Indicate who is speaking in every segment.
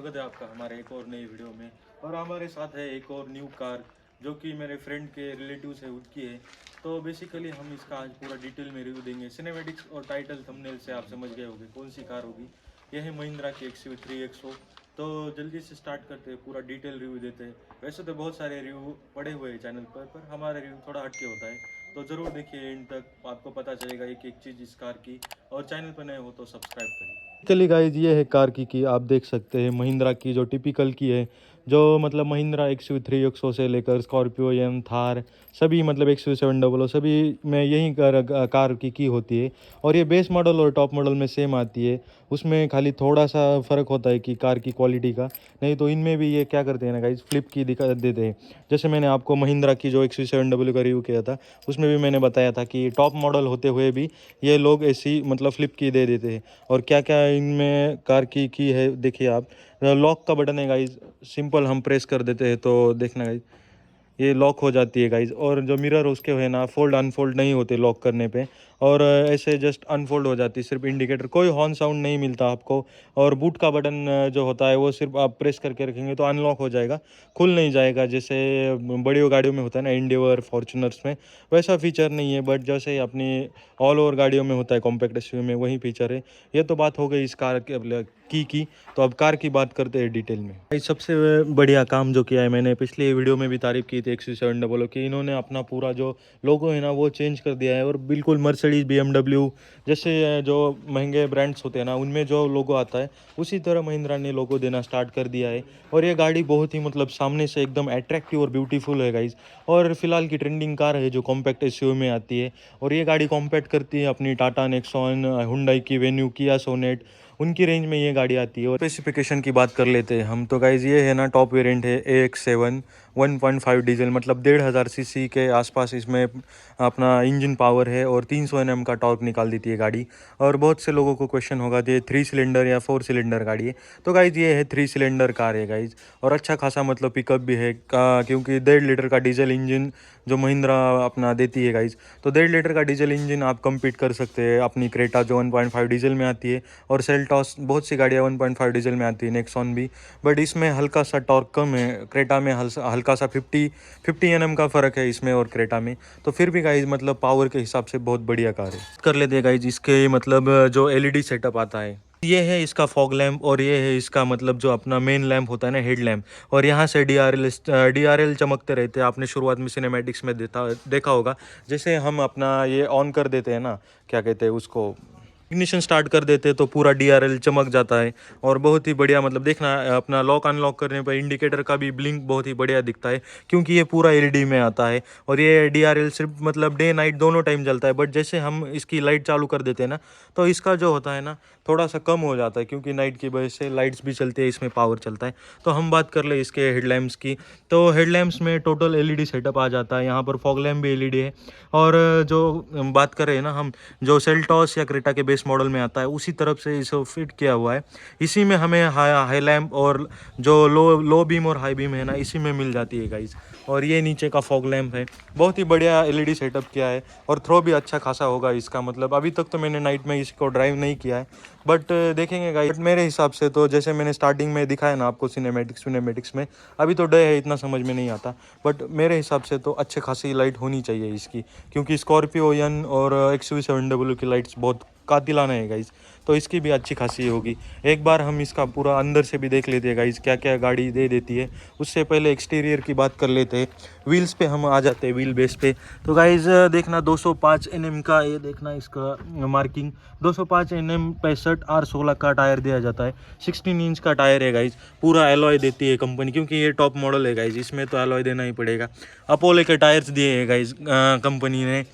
Speaker 1: स्वागत है आपका हमारे एक और नई वीडियो में। और हमारे साथ है एक और न्यू कार जो कि मेरे फ्रेंड के रिलेटिव्स है उसकी है। तो बेसिकली हम इसका आज पूरा डिटेल में रिव्यू देंगे। सिनेमैटिक्स और टाइटल थंबनेल से आप समझ गए होंगे कौन सी कार होगी। यह है महिंद्रा की XUV3XO। तो जल्दी से स्टार्ट करते हैं, पूरा डिटेल रिव्यू देते हैं। वैसे तो बहुत सारे रिव्यू पड़े हुए हैं चैनल पर हमारा रिव्यू थोड़ा हटके होता है। तो ज़रूर देखिए एंड तक, आपको पता चलेगा एक एक चीज़ इस कार की। और चैनल पर नए हो तो सब्सक्राइब करिए। चलिए गाइज, ये है कार की आप देख सकते हैं महिंद्रा की जो टिपिकल की है, जो मतलब महिंद्रा XUV3XO से लेकर स्कॉर्पियो एन थार सभी मतलब XUV700 सभी में यही कार की होती है। और ये बेस मॉडल और टॉप मॉडल में सेम आती है। उसमें खाली थोड़ा सा फ़र्क होता है कि कार की क्वालिटी का। नहीं तो इनमें भी ये क्या करते हैं ना गाइज, फ्लिप की दिखा देते हैं। जैसे मैंने आपको महिंद्रा की जो XUV700 का रिव्यू किया था उसमें भी मैंने बताया था कि टॉप मॉडल होते हुए भी ये लोग ऐसी मतलब फ्लिप की दे देते हैं। और क्या क्या इनमें कार की है देखिए आप। लॉक का बटन है गाइज, सिंपल हम प्रेस कर देते हैं तो देखना गाइज ये लॉक हो जाती है गाइज। और जो मिरर उसके है ना, फोल्ड अनफोल्ड नहीं होते लॉक करने पे। और ऐसे जस्ट अनफोल्ड हो जाती है, सिर्फ इंडिकेटर, कोई हॉर्न साउंड नहीं मिलता आपको। और बूट का बटन जो होता है वो सिर्फ आप प्रेस करके रखेंगे तो अनलॉक हो जाएगा, खुल नहीं जाएगा जैसे बड़ी गाड़ियों में होता है ना, इंडिवर फॉर्चुनर्स में। वैसा फीचर नहीं है, बट जैसे अपनी ऑल ओवर गाड़ियों में होता है कॉम्पैक्ट एसयूवी में, वही फीचर है। ये तो बात हो गई इस कार की। तो अब कार की बात करते हैं डिटेल में। भाई सबसे बढ़िया काम जो किया है, मैंने पिछली वीडियो में भी तारीफ की थी XUV700 की, इन्होंने अपना पूरा जो लोगो है ना वो चेंज कर दिया है। और बिल्कुल मर्सिडीज BMW जैसे जो महंगे ब्रांड्स होते हैं ना उनमें जो लोगो आता है उसी तरह महिंद्रा ने लोगो देना स्टार्ट कर दिया है। और ये गाड़ी बहुत ही मतलब सामने से एकदम अट्रैक्टिव और ब्यूटीफुल है गाइज। और फिलहाल की ट्रेंडिंग कार है जो कॉम्पैक्ट एसयूवी में आती है। और ये गाड़ी कॉम्पैक्ट करती है अपनी टाटा नेक्सॉन, हुंडई की वेन्यू, किया सोनेट, उनकी रेंज में ये गाड़ी आती है। और स्पेसिफिकेशन की बात कर लेते हैं हम तो गाइज, ये है ना टॉप वेरिएंट है AX7 1.5 डीजल, मतलब 1500 सीसी के आसपास इसमें अपना इंजन पावर है। और 300 Nm का टॉर्क निकाल देती है गाड़ी। और बहुत से लोगों को क्वेश्चन होगा कि 3 सिलेंडर या 4 सिलेंडर गाड़ी है। तो गाइज ये है 3 सिलेंडर कार है गाइज। और अच्छा खासा मतलब पिकअप भी है क्योंकि 1.5 लीटर का डीजल इंजन जो महिंद्रा अपना देती है गाइज। तो 1.5 लीटर का डीजल इंजन आप कम्पीट कर सकते हैं अपनी क्रेटा जो 1.5 डीजल में आती है। और सेल्टॉस, बहुत सी गाड़ियाँ 1.5 डीजल में आती है, नेक्सॉन भी। बट इसमें हल्का सा टॉर्क कम है, क्रेटा में हल्का सा 50 Nm का फ़र्क है इसमें और क्रेटा में। तो फिर भी गाइज मतलब पावर के हिसाब से बहुत बढ़िया कार है। कर लेते हैं गाइज इसके मतलब जो LED सेटअप आता है, ये है इसका फॉग लैम्प। और ये है इसका मतलब जो अपना मेन लैम्प होता है ना, हेड लैम्प। और यहाँ से DRL चमकते रहते हैं। आपने शुरुआत में सिनेमैटिक्स में देखा होगा, जैसे हम अपना ये ऑन कर देते हैं ना, क्या कहते हैं उसको, इग्निशन स्टार्ट कर देते हैं तो पूरा DRL चमक जाता है। और बहुत ही बढ़िया मतलब देखना, अपना लॉक अनलॉक करने पर इंडिकेटर का भी ब्लिंक बहुत ही बढ़िया दिखता है क्योंकि ये पूरा LED में आता है। और ये DRL सिर्फ मतलब डे नाइट दोनों टाइम जलता है। बट जैसे हम इसकी लाइट चालू कर देते हैं ना तो इसका जो होता है ना थोड़ा सा कम हो जाता है, क्योंकि नाइट की वजह से लाइट्स भी चलती है, इसमें पावर चलता है। तो हम बात कर ले इसके हेडलैम्प्स की। तो हेडलैम्प्स में टोटल LED सेटअप आ जाता है, यहाँ पर फॉग लैम्प भी LED है। और जो बात करें ना हम, जो सेल्टॉस या क्रेटा के बेस मॉडल में आता है उसी तरफ से इसे फिट किया हुआ है। इसी में हमें हाई लैम्प और जो लो बीम और हाई बीम है ना इसी में मिल जाती है गाइज। और ये नीचे का फॉग लैम्प है, बहुत ही बढ़िया LED सेटअप किया है। और थ्रो भी अच्छा खासा होगा इसका, मतलब अभी तक तो मैंने नाइट में इसको ड्राइव नहीं किया है, बट देखेंगे गाइज। बट मेरे हिसाब से तो जैसे मैंने स्टार्टिंग में दिखाया ना आपको सिनेमैटिक्स में, अभी तो डे है इतना समझ में नहीं आता। बट मेरे हिसाब से तो अच्छे खासी लाइट होनी चाहिए इसकी, क्योंकि स्कॉर्पियो एन और XUV700 की लाइट्स बहुत कातिलाना है गाइज। तो इसकी भी अच्छी खासी होगी। एक बार हम इसका पूरा अंदर से भी देख लेते हैं गाइज, क्या क्या गाड़ी दे देती है। उससे पहले एक्सटीरियर की बात कर लेते हैं। व्हील्स पे हम आ जाते हैं, व्हील बेस पे। तो गाइज देखना 205 Nm का, ये देखना इसका मार्किंग 205 Nm 65 R16 का टायर दिया जाता है। 16 इंच का टायर है गाइज। पूरा एलॉय देती है कंपनी, क्योंकि ये टॉप मॉडल है गाइज, इसमें तो एलॉय देना ही पड़ेगा। अपोलो के टायर्स दिए हैं गाइज कंपनी ने,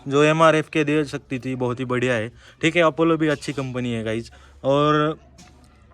Speaker 1: जो MRF के दे सकती थी, बहुत ही बढ़िया है। ठीक है, अपोलो भी अच्छी कंपनी है गाइज। और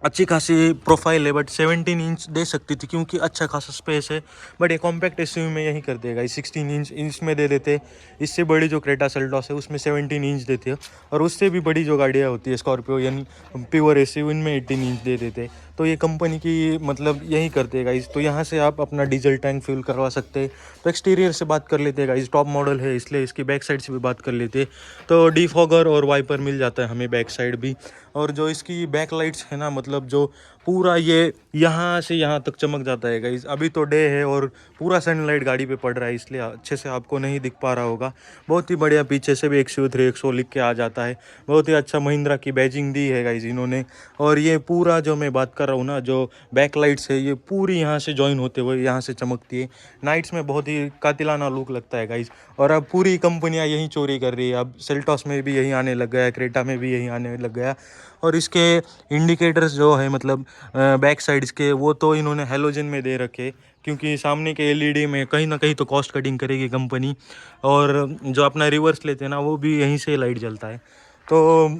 Speaker 1: अच्छी खासी प्रोफाइल है, बट 17 इंच दे सकती थी क्योंकि अच्छा खासा स्पेस है। बट ये कॉम्पैक्ट एसयूवी में यही कर देगा, 16 इंच इसमें दे देते। इससे बड़ी जो क्रेटा सेल्टॉस है उसमें 17 इंच देते हैं। और उससे भी बड़ी जो गाड़ियाँ होती है स्कॉर्पियो यानी प्योर एसयूवी, उनमें 18 इंच दे देते। तो ये कंपनी की मतलब यही करते हैं गाइज। तो यहाँ से आप अपना डीजल टैंक फ्यूल करवा सकते हैं। तो एक्सटीरियर से बात कर लेते हैं गाइज, टॉप मॉडल है इसलिए इसकी बैक साइड से भी बात कर लेते हैं। तो डिफॉगर और वाइपर मिल जाता है हमें बैक साइड भी। और जो इसकी बैक लाइट्स है ना, मतलब जो पूरा ये यहाँ से यहाँ तक चमक जाता है गाइस। अभी तो डे है और पूरा सनलाइट गाड़ी पे पड़ रहा है, इसलिए अच्छे से आपको नहीं दिख पा रहा होगा। बहुत ही बढ़िया, पीछे से भी XU3 100 लिख के आ जाता है। बहुत ही अच्छा महिंद्रा की बैजिंग दी है गाइस इन्होंने। और ये पूरा जो मैं बात कर रहा हूँ ना, जो बैक लाइट्स है ये पूरी यहाँ से जॉइन होते हुए यहाँ से चमकती है। नाइट्स में बहुत ही कातिलाना लुक लगता है गाइस। और अब पूरी कंपनियाँ यही चोरी कर रही है। अब सेल्टॉस में भी यही आने लग गया, क्रेटा में भी यही आने लग गया। और इसके इंडिकेटर्स जो है मतलब बैक साइड्स के, वो तो इन्होंने हेलोजन में दे रखे, क्योंकि सामने के LED में कहीं ना कहीं तो कॉस्ट कटिंग करेगी कंपनी। और जो अपना रिवर्स लेते हैं ना, वो भी यहीं से लाइट जलता है। तो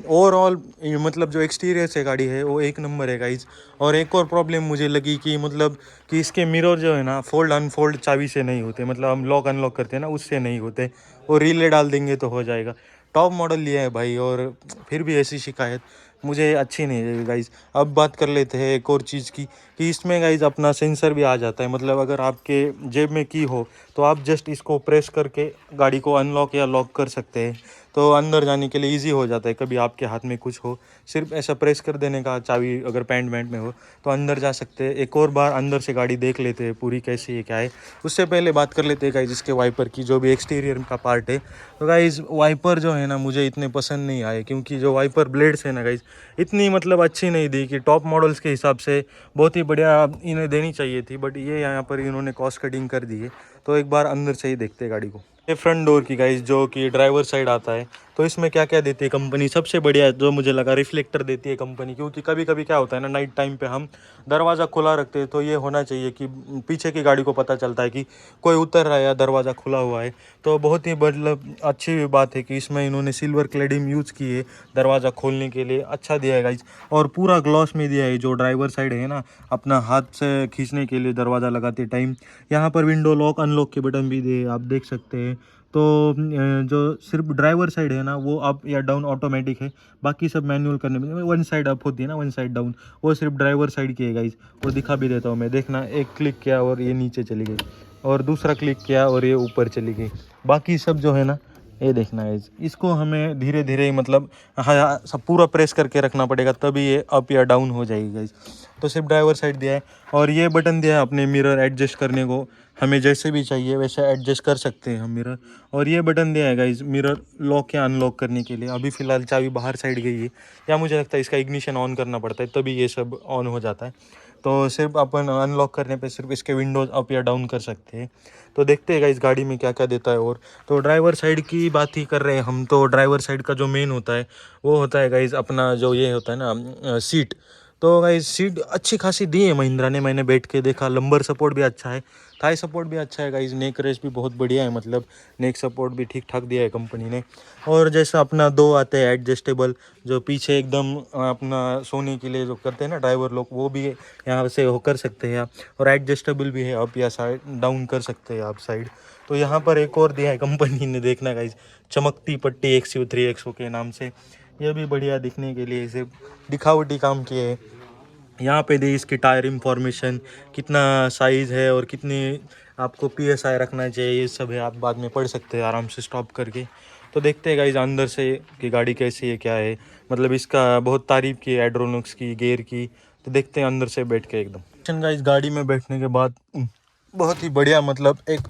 Speaker 1: ओवरऑल मतलब जो एक्सटीरियर से गाड़ी है वो एक नंबर है गाइज। और एक और प्रॉब्लम मुझे लगी कि मतलब कि इसके मिरर जो है ना, फोल्ड अनफोल्ड चाबी से नहीं होते, मतलब हम लॉक अनलॉक करते हैं ना, उससे नहीं होते। और रिले डाल देंगे तो हो जाएगा। टॉप मॉडल लिया है भाई, और फिर भी ऐसी शिकायत मुझे अच्छी नहीं लगी गाइज़। अब बात कर लेते हैं एक और चीज़ की, कि इसमें गाइज़ अपना सेंसर भी आ जाता है। मतलब अगर आपके जेब में की हो तो आप जस्ट इसको प्रेस करके गाड़ी को अनलॉक या लॉक कर सकते हैं। तो अंदर जाने के लिए इजी हो जाता है। कभी आपके हाथ में कुछ हो, सिर्फ ऐसा प्रेस कर देने का, चाबी अगर पैंट वैंट में हो तो अंदर जा सकते हैं। एक और बार अंदर से गाड़ी देख लेते हैं पूरी कैसी है क्या है। उससे पहले बात कर लेते हैं गाइज इसके वाइपर की, जो भी एक्सटीरियर का पार्ट है। तो गाइज वाइपर जो है ना मुझे इतने पसंद नहीं आए, क्योंकि जो वाइपर ब्लेड्स है ना गाइज इतनी मतलब अच्छी नहीं दी कि टॉप मॉडल्स के हिसाब से बहुत ही बढ़िया इन्हें देनी चाहिए थी। बट ये यहाँ पर इन्होंने कॉस्ट कटिंग कर दी है। तो एक बार अंदर से ही देखते हैं गाड़ी को। ये फ्रंट डोर की गाइज, जो कि ड्राइवर साइड आता है, तो इसमें क्या क्या देती है कंपनी, सबसे बढ़िया जो मुझे लगा रिफ्लेक्टर देती है कंपनी। क्योंकि कभी कभी क्या होता है ना, नाइट टाइम पे हम दरवाज़ा खुला रखते हैं, तो ये होना चाहिए कि पीछे की गाड़ी को पता चलता है कि कोई उतर रहा है या दरवाज़ा खुला हुआ है। तो बहुत ही मतलब अच्छी बात है कि इसमें इन्होंने सिल्वर क्लेडिंग यूज़ की है दरवाज़ा खोलने के लिए, अच्छा दिया है गाइज। और पूरा ग्लॉस में दिया है, जो ड्राइवर साइड है ना, अपना हाथ से खींचने के लिए दरवाज़ा लगाते टाइम। यहाँ पर विंडो लॉक अनलॉक के बटन भी दिए, आप देख सकते हैं। तो जो सिर्फ ड्राइवर साइड है ना, वो अप या डाउन ऑटोमेटिक है। बाकी सब मैनुअल करने में, वन साइड अप होती है ना, वन साइड डाउन, वो सिर्फ ड्राइवर साइड की है गाइज। वो दिखा भी देता हूँ मैं, देखना, एक क्लिक किया और ये नीचे चली गई, और दूसरा क्लिक किया और ये ऊपर चली गई। बाकी सब जो है ना, ये देखना गाइज, इसको हमें धीरे धीरे मतलब हाँ सब पूरा प्रेस करके रखना पड़ेगा, तभी ये अप या डाउन हो जाएगी गाइज। तो सिर्फ ड्राइवर साइड दिया है। और ये बटन दिया है अपने मिरर एडजस्ट करने को, हमें जैसे भी चाहिए वैसे एडजस्ट कर सकते हैं हम मिरर। और ये बटन दिया है गाइज मिरर लॉक या अनलॉक करने के लिए। अभी फ़िलहाल चाबी बाहर साइड गई है, या मुझे लगता है इसका इग्निशन ऑन करना पड़ता है, तभी ये सब ऑन हो जाता है। तो सिर्फ अपन अनलॉक करने पे सिर्फ इसके विंडोज़ अप या डाउन कर सकते हैं। तो देखते हैं गाइस गाड़ी में क्या क्या देता है। और तो ड्राइवर साइड की बात ही कर रहे हैं हम, तो ड्राइवर साइड का जो मेन होता है वो होता है गाइस अपना जो ये होता है ना सीट। तो गाइस सीट अच्छी खासी दी है महिंद्रा ने, मैंने बैठ के देखा। लंबर सपोर्ट भी अच्छा है, थाई सपोर्ट भी अच्छा है गाइस, नेक रेस्ट भी बहुत बढ़िया है, मतलब नेक सपोर्ट भी ठीक ठाक दिया है कंपनी ने। और जैसा अपना दो आते हैं एडजस्टेबल, जो पीछे एकदम अपना सोने के लिए जो करते हैं ना ड्राइवर लोग, वो भी यहाँ से हो कर सकते हैं आप। और एडजस्टेबल भी है, अप या साइड डाउन कर सकते हैं आप साइड। तो यहाँ पर एक और दिया है कंपनी ने, देखना गाइस, चमकती पट्टी XU3 100 के नाम से। ये भी बढ़िया दिखने के लिए इसे दिखावटी काम किए है। यहाँ पे दी इसकी टायर इंफॉर्मेशन, कितना साइज़ है और कितनी आपको PSI रखना चाहिए, ये सब है, आप बाद में पढ़ सकते हैं आराम से स्टॉप करके। तो देखते हैं गाइस अंदर से कि गाड़ी कैसी है क्या है। मतलब इसका बहुत तारीफ़ की है एड्रोनॉक्स की, गेयर की। तो देखते हैं अंदर से बैठ के एकदम। गाइस गाड़ी में बैठने के बाद बहुत ही बढ़िया, मतलब एक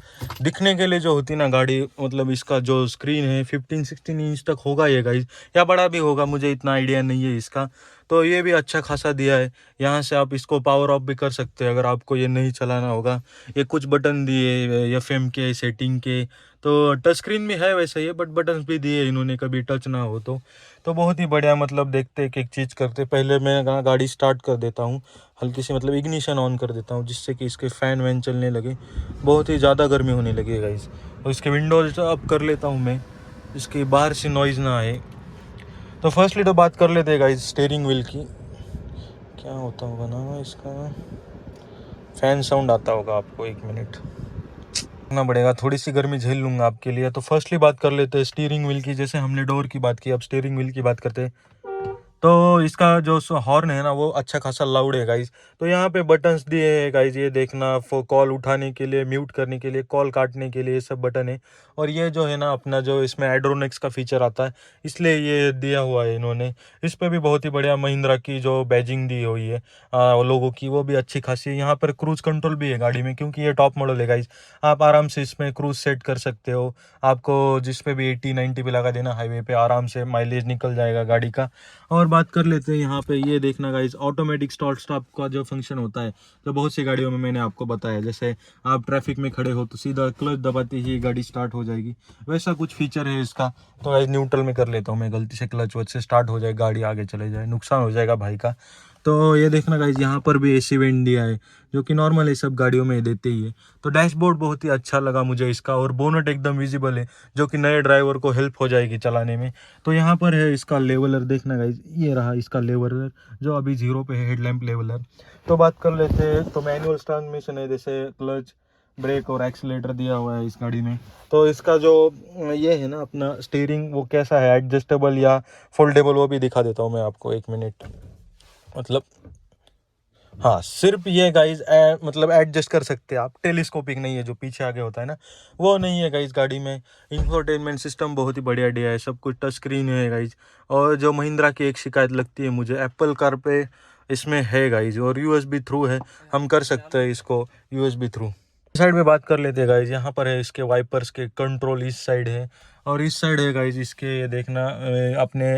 Speaker 1: दिखने के लिए जो होती है ना गाड़ी, मतलब इसका जो स्क्रीन है 15-16 इंच तक होगा ये गाइस, या बड़ा भी होगा, मुझे इतना आइडिया नहीं है इसका। तो ये भी अच्छा खासा दिया है। यहाँ से आप इसको पावर ऑफ भी कर सकते हैं अगर आपको ये नहीं चलाना होगा। ये कुछ बटन दिए FM के, सेटिंग के। तो टच स्क्रीन भी है वैसे ये, बट बटन्स भी दिए इन्होंने, कभी टच ना हो तो बहुत ही बढ़िया। मतलब देखते एक एक चीज़ करते। पहले मैं गाड़ी स्टार्ट कर देता हूँ हल्की सी, मतलब इग्निशन ऑन कर देता हूँ, जिससे कि इसके फ़ैन वैन चलने लगे, बहुत ही ज़्यादा गर्मी होने लगी है गाइस। और इसके विंडोज अप कर लेता हूँ मैं, इसकी बाहर से नॉइज़ ना आए। तो फर्स्टली तो बात कर लेते हैं गाइस स्टीयरिंग व्हील की, क्या होता होगा ना इसका, फ़ैन साउंड आता होगा आपको, 1 मिनट करना पड़ेगा, थोड़ी सी गर्मी झेल लूँगा आपके लिए। तो फर्स्टली बात कर लेते हैं स्टीयरिंग व्हील की। जैसे हमने डोर की बात की, अब स्टीयरिंग व्हील की बात करते हैं। तो इसका जो हॉर्न है ना वो अच्छा खासा लाउड है गाइज। तो यहाँ पे बटन्स दिए हैं गाइज, ये देखना, कॉल उठाने के लिए, म्यूट करने के लिए, कॉल काटने के लिए, ये सब बटन है। और ये जो है ना अपना जो इसमें एड्रोनिक्स का फीचर आता है, इसलिए ये दिया हुआ है इन्होंने। इस पे भी बहुत ही बढ़िया महिंद्रा की जो बैजिंग दी हुई है लोगों की, वो भी अच्छी खासी है। यहाँ पर क्रूज कंट्रोल भी है गाड़ी में, क्योंकि ये टॉप मॉडल है गाइज। आप आराम से इसमें क्रूज सेट कर सकते हो। आपको जिस पे भी 80-90 पे लगा देना हाईवे पे, आराम से माइलेज निकल जाएगा गाड़ी का। और बात कर लेते हैं यहाँ पे, ये देखना गाइज, ऑटोमेटिक स्टार्ट स्टॉप का जो फंक्शन होता है, तो बहुत सी गाड़ियों में मैंने आपको बताया, जैसे आप ट्रैफिक में खड़े हो तो सीधा क्लच दबाते ही गाड़ी स्टार्ट हो जाएगी, वैसा कुछ फीचर है इसका। तो गाइज न्यूट्रल में कर लेता हूँ मैं, गलती से क्लच वच से स्टार्ट हो जाए, गाड़ी आगे चले जाए, नुकसान हो जाएगा भाई का। तो ये देखना गाइज, यहाँ पर भी एसी वेंट दिया है, जो कि नॉर्मल है, सब गाड़ियों में देते ही है। तो डैशबोर्ड बहुत ही अच्छा लगा मुझे इसका, और बोनट एकदम विजिबल है, जो कि नए ड्राइवर को हेल्प हो जाएगी चलाने में। तो यहाँ पर है इसका लेवलर, देखना गाइज, ये रहा इसका लेवलर, जो अभी 0 पे है, हेडलैम्प लेवलर। तो बात कर लेते हैं, तो मैनुअल ट्रांसमिशन है, जैसे क्लच, ब्रेक और एक्सीलेटर दिया हुआ है इस गाड़ी में। तो इसका जो ये है ना अपना स्टीयरिंग, वो कैसा है, एडजस्टेबल या फोल्डेबल, वो भी दिखा देता हूँ मैं आपको, 1 मिनट। मतलब हाँ, सिर्फ ये गाइज मतलब एडजस्ट कर सकते हैं आप, टेलीस्कोपिक नहीं है, जो पीछे आगे होता है ना, वो नहीं है गाइज गाड़ी में। इंफोटेनमेंट सिस्टम बहुत ही बढ़िया दिया है, सब कुछ टच स्क्रीन है गाइज। और जो महिंद्रा की एक शिकायत लगती है मुझे, एप्पल कार पे इसमें है गाइज, और यूएसबी थ्रू है, हम कर सकते हैं इसको यूएसबी थ्रू। साइड में बात कर लेते हैं गाइज, यहाँ पर है इसके वाइपर्स के कंट्रोल, इस साइड है, और इस साइड है गाइज इसके, ये देखना अपने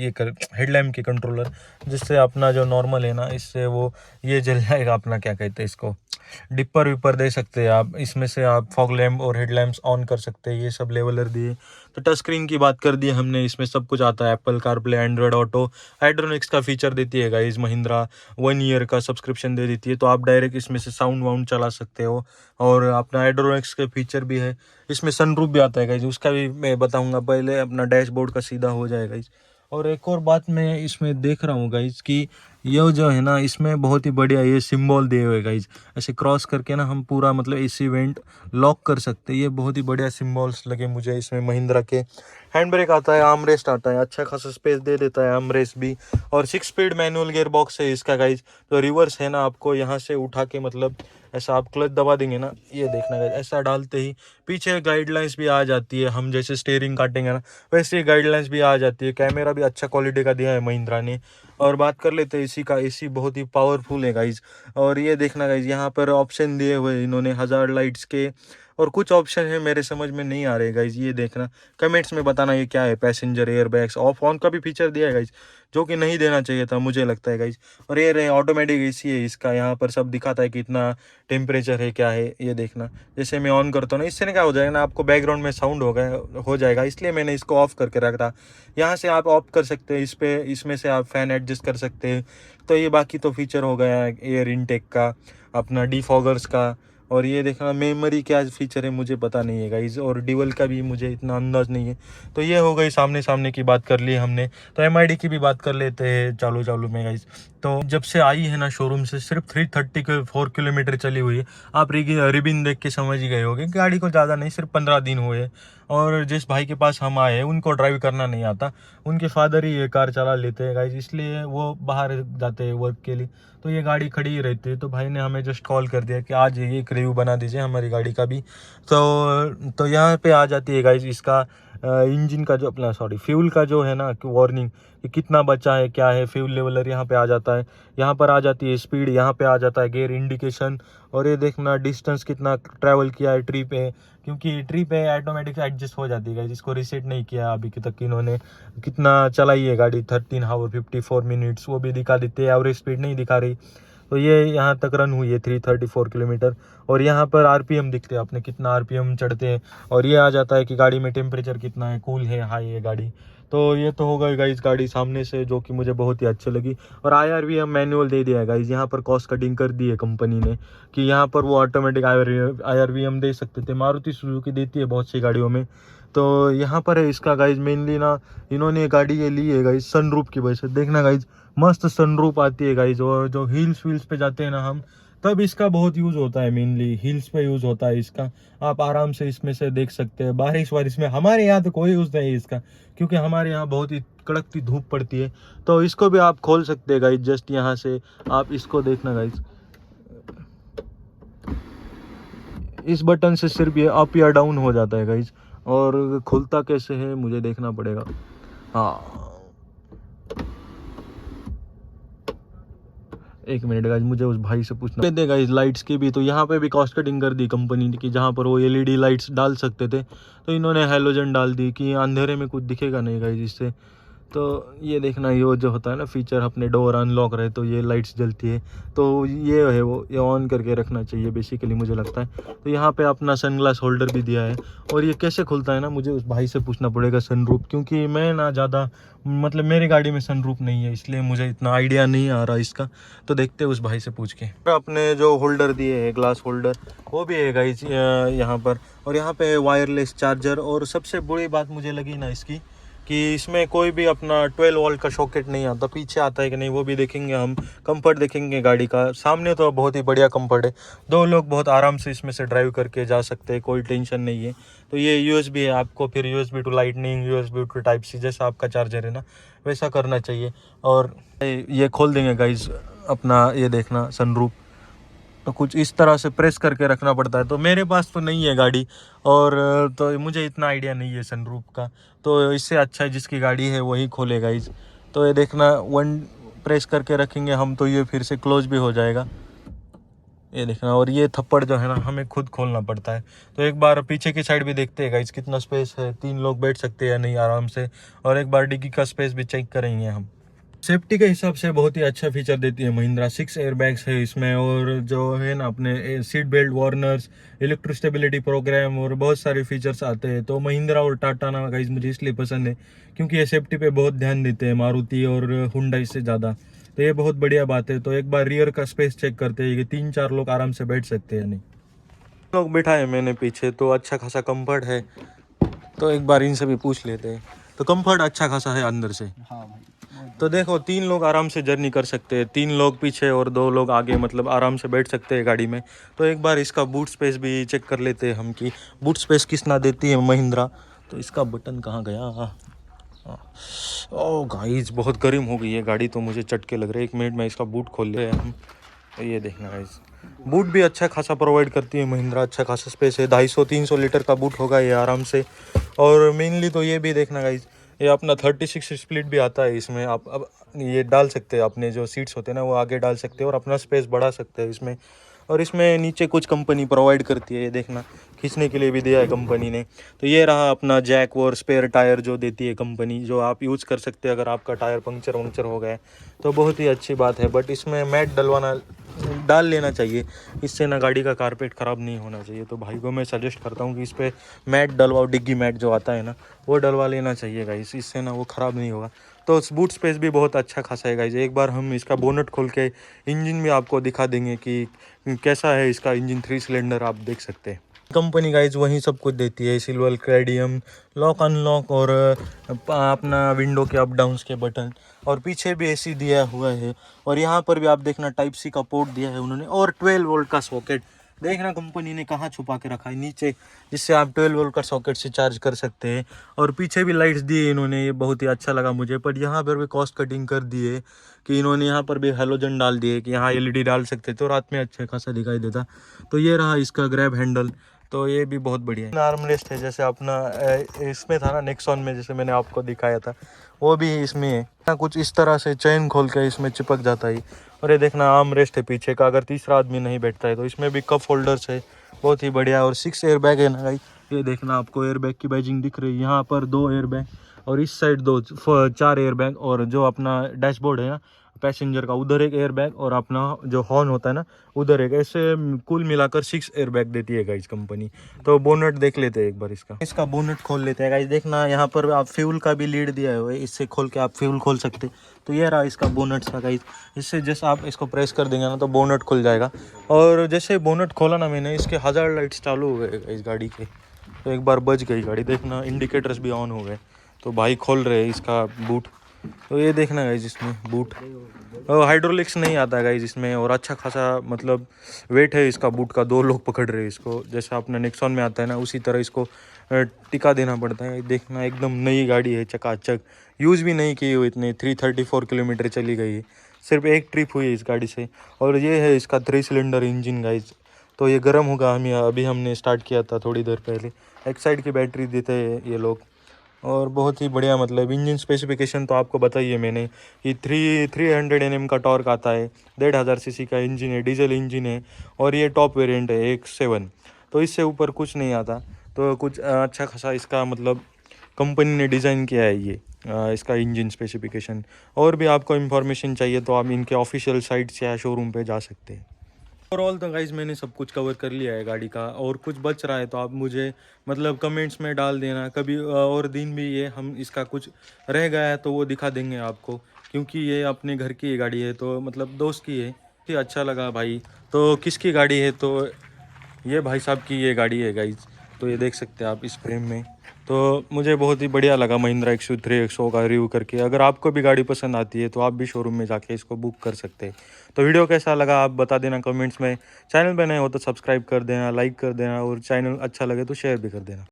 Speaker 1: ये कर हेडलैम्प के कंट्रोलर, जिससे अपना जो नॉर्मल है ना, इससे वो ये जल जाएगा अपना, क्या कहते हैं इसको, डिपर विपर दे सकते हैं आप इसमें से, आप फॉग लैम्प और हेडलैम्प्स ऑन कर सकते हैं, ये सब लेवलर दिए। तो टच स्क्रीन की बात कर दी हमने, इसमें सब कुछ आता है, एप्पल कारप्ले, एंड्रॉयड ऑटो, हाइड्रोनिक्स का फीचर देती है गाइज महिंद्रा, 1 ईयर का सब्सक्रिप्शन दे देती है, तो आप डायरेक्ट इसमें से साउंड वाउंड चला सकते हो। और अपना हाइड्रोनिक्स के फीचर भी है, इसमें सनरूफ भी आता है गाइज, उसका भी मैं बताऊंगा, पहले अपना डैशबोर्ड का सीधा हो जाएगा गाइज। और एक और बात मैं इसमें देख रहा हूँ गाइज, कि ये जो है ना, इसमें बहुत ही बढ़िया ये सिंबल दिए हुए गाइज, ऐसे क्रॉस करके ना हम पूरा मतलब इस इवेंट लॉक कर सकते हैं, ये बहुत ही बढ़िया सिंबल्स लगे मुझे इसमें महिंद्रा के। हैंड ब्रेक आता है, आर्म रेस्ट आता है, अच्छा खासा स्पेस दे देता है आर्म रेस्ट भी, और 6 स्पीड मैनुअल गियर बॉक्स है इसका गाइज। तो रिवर्स है ना, आपको यहाँ से उठा के, मतलब ऐसा आप क्लच दबा देंगे ना, ये देखना गाइज, ऐसा डालते ही पीछे गाइडलाइंस भी आ जाती है, हम जैसे स्टीयरिंग काटेंगे ना, वैसे ही गाइडलाइंस भी आ जाती है। कैमरा भी अच्छा क्वालिटी का दिया है महिंद्रा ने। और बात कर लेते हैं एसी का, एसी बहुत ही पावरफुल है गाइज। और ये देखना गाइज, यहाँ पर ऑप्शन दिए हुए इन्होंने हज़ार्ड लाइट्स के, और कुछ ऑप्शन है मेरे समझ में नहीं आ रहे गाइज, ये देखना, कमेंट्स में बताना ये क्या है। Passenger air bags, of on का भी फीचर दिया है गाइज, जो कि नहीं देना चाहिए था मुझे लगता है गाइज। और ये रहे ऑटोमेटिक एसी है इसका, यहाँ पर सब दिखाता है कि इतना टेम्परेचर है, क्या है, ये देखना। जैसे मैं ऑन करता हूँ ना, इससे क्या हो जाएगा ना, आपको बैकग्राउंड में साउंड हो जाएगा, इसलिए मैंने इसको ऑफ करके रखा। यहाँ से आप ऑफ कर सकते हैं, इसमें से आप फ़ैन एडजस्ट कर सकते हैं। तो ये बाकी तो फीचर हो गया एयर इनटेक का, अपना डीफॉगर्स का। और ये देखना मेमोरी क्या फीचर है मुझे पता नहीं है गाइज, और ड्यूल का भी मुझे इतना अंदाज नहीं है। तो ये हो गई सामने सामने की बात कर ली हमने। तो एमआईडी की भी बात कर लेते हैं चालू में गाइज। तो जब से आई है ना शोरूम से, सिर्फ 334 किलोमीटर चली हुई है। आप रिबिन देख के समझ ही गए होगे, गाड़ी को ज़्यादा नहीं, सिर्फ 15 दिन हुए। और जिस भाई के पास हम आए हैं, उनको ड्राइव करना नहीं आता, उनके फादर ही ये कार चला लेते हैं गाइज, इसलिए वो बाहर जाते हैं वर्क के लिए, तो ये गाड़ी खड़ी ही रहती है। तो भाई ने हमें जस्ट कॉल कर दिया कि आज ये एक रिव्यू बना दीजिए हमारी गाड़ी का भी। तो यहाँ पे आ जाती है गाइज इसका इंजन का जो अपना फ्यूल का जो है ना, वार्निंग कि कितना बचा है, क्या है, फ्यूल लेवलर यहाँ पे आ जाता है, यहाँ पर आ जाती है स्पीड, यहाँ पे आ जाता है गियर इंडिकेशन। और ये देखना डिस्टेंस कितना ट्रैवल किया है ट्री पे, क्योंकि ट्री पे ऑटोमेटिक एडजस्ट हो जाती है, जिसको रीसेट नहीं किया अभी तक इन्होंने। कितना चलाई है गाड़ी, 13 आवर 54 मिनट्स, वो भी दिखा देते हैं, एवरेज स्पीड नहीं दिखा रही। तो ये यहाँ तक रन हुई है 334 किलोमीटर। और यहाँ पर आरपीएम दिखते हैं अपने, कितना आरपीएम चढ़ते हैं, और ये आ जाता है कि गाड़ी में टेम्परेचर कितना है, कूल है, हाई है गाड़ी। तो ये तो होगा गाइज गाड़ी सामने से, जो कि मुझे बहुत ही अच्छी लगी। और IRVM मैनुअल दे दिया है गाइज, यहाँ पर कॉस्ट कटिंग कर दी है कंपनी ने, कि यहाँ पर वो ऑटोमेटिक IRVM दे सकते थे, मारुति सुजुकी देती है बहुत सी गाड़ियों में। तो यहाँ पर है इसका गाइज मेनली ना, इन्होंने गाड़ी ये ली है गाइज सनरूफ की वजह से, देखना गाइज मस्त सनरूफ आती है गाइज। और जो हिल्स व्हील्स पे जाते हैं ना हम, तब इसका बहुत यूज़ होता है, मेनली हिल्स पे यूज़ होता है इसका। आप आराम से इसमें से देख सकते हैं, बारिश वारिश में। हमारे यहाँ तो कोई यूज़ नहीं है इसका, क्योंकि हमारे यहाँ बहुत ही कड़कती धूप पड़ती है। तो इसको भी आप खोल सकते हैं गाइज, जस्ट यहाँ से आप इसको देखना गाइज, इस बटन से सिर्फ ये अप या डाउन हो जाता है गाइज, और खुलता कैसे है मुझे देखना पड़ेगा। हाँ एक मिनट गाइज, मुझे उस भाई से पूछना दे गाइज लाइट्स की भी। तो यहाँ पे भी कॉस्ट कटिंग कर दी कंपनी की, जहाँ पर वो एलईडी लाइट्स डाल सकते थे तो इन्होंने हैलोजन डाल दी कि अंधेरे में कुछ दिखेगा नहीं गाइज इससे। तो ये देखना, ये जो होता है ना फीचर, अपने डोर अनलॉक रहे तो ये लाइट्स जलती है, तो ये है वो, ये ऑन करके रखना चाहिए बेसिकली मुझे लगता है। तो यहाँ पे अपना सनग्लास होल्डर भी दिया है। और ये कैसे खुलता है ना, मुझे उस भाई से पूछना पड़ेगा सनरूफ, क्योंकि मैं ना ज़्यादा मतलब मेरी गाड़ी में सनरूफ नहीं है, इसलिए मुझे इतना आइडिया नहीं आ रहा इसका। तो देखते हैं उस भाई से पूछ के। अपने जो होल्डर दिए हैं ग्लास होल्डर, वो भी है गाइस यहाँ पर। और यहाँ पे वायरलेस चार्जर, और सबसे बुरी बात मुझे लगी ना इसकी कि इसमें कोई भी अपना 12 वोल्ट का सॉकेट नहीं आता, पीछे आता है कि नहीं वो भी देखेंगे हम। कंफर्ट देखेंगे गाड़ी का, सामने तो बहुत ही बढ़िया कंफर्ट है, 2 लोग बहुत आराम से इसमें से ड्राइव करके जा सकते हैं, कोई टेंशन नहीं है। तो ये यूएसबी है, आपको फिर USB to lightning, USB to type C, जैसा आपका चार्जर है ना वैसा करना चाहिए। और ये खोल देंगे गाइज अपना, ये देखना सनरूफ, तो कुछ इस तरह से प्रेस करके रखना पड़ता है। तो मेरे पास तो नहीं है गाड़ी, और तो मुझे इतना आइडिया नहीं है सनरूफ का, तो इससे अच्छा है जिसकी गाड़ी है वही खोलेगा इस। तो ये देखना, वन प्रेस करके रखेंगे हम तो ये फिर से क्लोज भी हो जाएगा, ये देखना। और ये थप्पड़ जो है ना हमें खुद खोलना पड़ता है। तो एक बार पीछे की साइड भी देखते हैं गाइस कितना स्पेस है, 3 लोग बैठ सकते हैं या नहीं आराम से। और एक बार डिग्गी का स्पेस भी चेक करेंगे हम। सेफ्टी के हिसाब से बहुत ही अच्छा फीचर देती है महिंद्रा, 6 एयरबैग्स है इसमें, और जो है ना अपने seat belt warners, electro stability program, और बहुत सारे फीचर्स आते हैं। तो महिंद्रा और टाटा ना गाइस मुझे इसलिए पसंद है क्योंकि ये सेफ्टी पे बहुत ध्यान देते हैं, मारुति और हुंडई से ज़्यादा। तो ये बहुत बढ़िया बात है। तो एक बार रियर का स्पेस चेक करते हैं कि 3-4 लोग आराम से बैठ सकते हैं, नहीं लोग बैठा है मैंने पीछे, तो अच्छा खासा कंफर्ट है। तो एक बार इनसे भी पूछ लेते हैं। तो कंफर्ट अच्छा खासा है अंदर से।
Speaker 2: हाँ भाई,
Speaker 1: तो देखो 3 लोग आराम से जर्नी कर सकते हैं, 3 लोग पीछे और 2 लोग आगे, मतलब आराम से बैठ सकते हैं गाड़ी में। तो एक बार इसका बूट स्पेस भी चेक कर लेते हैं हम कि बूट स्पेस कितना देती है महिंद्रा। तो इसका बटन कहाँ गया? ओह गाइस बहुत गर्म हो गई है गाड़ी, तो मुझे चटके लग रहे हैं। 1 मिनट में इसका बूट खोल ले हम। तो ये देखना गाइस, बूट भी अच्छा खासा प्रोवाइड करती है महिंद्रा, अच्छा खासा स्पेस है, 250-300 लीटर का बूट होगा ये आराम से। और मेनली तो ये भी देखना गाइस, ये अपना 36 स्प्लिट भी आता है इसमें। आप अब ये डाल सकते हैं, अपने जो सीट्स होते हैं ना वो आगे डाल सकते हैं और अपना स्पेस बढ़ा सकते हैं इसमें। और इसमें नीचे कुछ कंपनी प्रोवाइड करती है, ये देखना खींचने के लिए भी दिया है कंपनी ने। तो ये रहा अपना जैक और स्पेयर टायर जो देती है कंपनी, जो आप यूज़ कर सकते हैं अगर आपका टायर पंक्चर हो गया है। तो बहुत ही अच्छी बात है। बट इसमें मैट डाल लेना चाहिए, इससे ना गाड़ी का कारपेट ख़राब नहीं होना चाहिए। तो भाई को मैं सजेस्ट करता हूँ कि इस पर मैट डलवाओ, डिग्गी मैट जो आता है ना वो डलवा लेना चाहिए गाइस, इससे ना वो ख़राब नहीं होगा। तो बूट स्पेस भी बहुत अच्छा खासा है गाइस। एक बार हम इसका बोनट खोल के इंजन भी आपको दिखा देंगे कि कैसा है इसका इंजन। 3 सिलेंडर आप देख सकते हैं। कंपनी गाइज वहीं सब कुछ देती है, सिल्वर क्रेडियम, लॉक अनलॉक, और अपना विंडो के अप डाउन्स के बटन, और पीछे भी एसी दिया हुआ है। और यहाँ पर भी आप देखना टाइप सी का पोर्ट दिया है उन्होंने, और 12 वोल्ट का सॉकेट देखना कंपनी ने कहाँ छुपा के रखा है नीचे, जिससे आप 12 वोल्ट का सॉकेट से चार्ज कर सकते हैं। और पीछे भी लाइट्स दी है इन्होंने, ये बहुत ही अच्छा लगा मुझे। पर यहाँ पर भी कॉस्ट कटिंग कर दी है कि इन्होंने यहाँ पर भी हेलोजन डाल दिए कि यहाँ एलईडी डाल सकते, तो रात में अच्छा खासा दिखाई देता। तो ये रहा इसका ग्रैब हैंडल, तो ये भी बहुत बढ़िया है। आर्म रेस्ट है, जैसे अपना इसमें था ना नेक्सॉन में, जैसे मैंने आपको दिखाया था वो भी इसमें है। कुछ इस तरह से चेन खोल के इसमें चिपक जाता है। और ये देखना आर्म रेस्ट है पीछे का, अगर तीसरा आदमी नहीं बैठता है तो। इसमें भी कप होल्डर्स है, बहुत ही बढ़िया। और 6 एयर बैग है ना भाई, ये देखना आपको एयर बैग की बैजिंग दिख रही है। यहाँ पर 2 एयर बैग, और इस साइड 4 एयर बैग, और जो अपना डैशबोर्ड है ना पैसेंजर का उधर एक एयर बैग, और अपना जो हॉर्न होता है ना उधर एक। ऐसे कुल मिलाकर 6 एयर बैग देती है गाइस कंपनी। तो बोनट देख लेते हैं एक बार इसका बोनट खोल लेते हैं गाइस। देखना यहाँ पर आप फ्यूल का भी लीड दिया है, इससे खोल के आप फ्यूल खोल सकते। तो ये रहा इसका बोनट का गाइस, इससे जैसे आप इसको प्रेस कर देंगे ना तो बोनट खुल जाएगा। और जैसे बोनट खोला ना मैंने, इसके हज़ार्ड लाइट्स चालू हो गए इस गाड़ी के। तो एक बार बच गई गाड़ी, देखना इंडिकेटर्स भी ऑन हो गए। तो भाई खोल रहे हैं इसका बूट, तो ये देखना गाइज इसमें बूट हाइड्रोलिक्स नहीं आता गाइज इसमें, और अच्छा खासा मतलब वेट है इसका बूट का, 2 लोग पकड़ रहे हैं इसको, जैसा अपना नेक्सॉन में आता है ना उसी तरह इसको टिका देना पड़ता है। देखना एकदम नई गाड़ी है, चकाचक, यूज़ भी नहीं की हुई, इतने 334 किलोमीटर चली गई है, सिर्फ एक ट्रिप हुई है इस गाड़ी से। और ये है इसका 3 सिलेंडर इंजन गाइज। तो ये गर्म होगा, हम अभी हमने स्टार्ट किया था थोड़ी देर पहले। एक साइड की बैटरी देते हैं ये लोग, और बहुत ही बढ़िया मतलब इंजन स्पेसिफिकेशन तो आपको बताइए मैंने कि 300 Nm का टॉर्क आता है, 1500 सीसी का इंजन है, डीजल इंजन है, और ये टॉप वेरिएंट है 1.7। तो इससे ऊपर कुछ नहीं आता। तो कुछ अच्छा खासा इसका मतलब कंपनी ने डिज़ाइन किया है ये इसका इंजन स्पेसिफिकेशन। और भी आपको इन्फॉर्मेशन चाहिए तो आप इनके ऑफिशियल साइट्स या शोरूम पे जा सकते हैं। ओवरऑल तो गाइज मैंने सब कुछ कवर कर लिया है गाड़ी का, और कुछ बच रहा है तो आप मुझे मतलब कमेंट्स में डाल देना। कभी और दिन भी ये हम इसका कुछ रह गया है तो वो दिखा देंगे आपको, क्योंकि ये अपने घर की गाड़ी है, तो मतलब दोस्त की है। कि अच्छा लगा भाई, तो किसकी गाड़ी है, तो ये भाई साहब की ये गाड़ी है गाइज। तो ये देख सकते हैं आप इस फ्रेम में। तो मुझे बहुत ही बढ़िया लगा महिंद्रा X3 का रिव्यू करके। अगर आपको भी गाड़ी पसंद आती है तो आप भी शोरूम में जाके इसको बुक कर सकते हैं। तो वीडियो कैसा लगा आप बता देना कमेंट्स में। चैनल पे नए हो तो सब्सक्राइब कर देना, लाइक कर देना, और चैनल अच्छा लगे तो शेयर भी कर देना।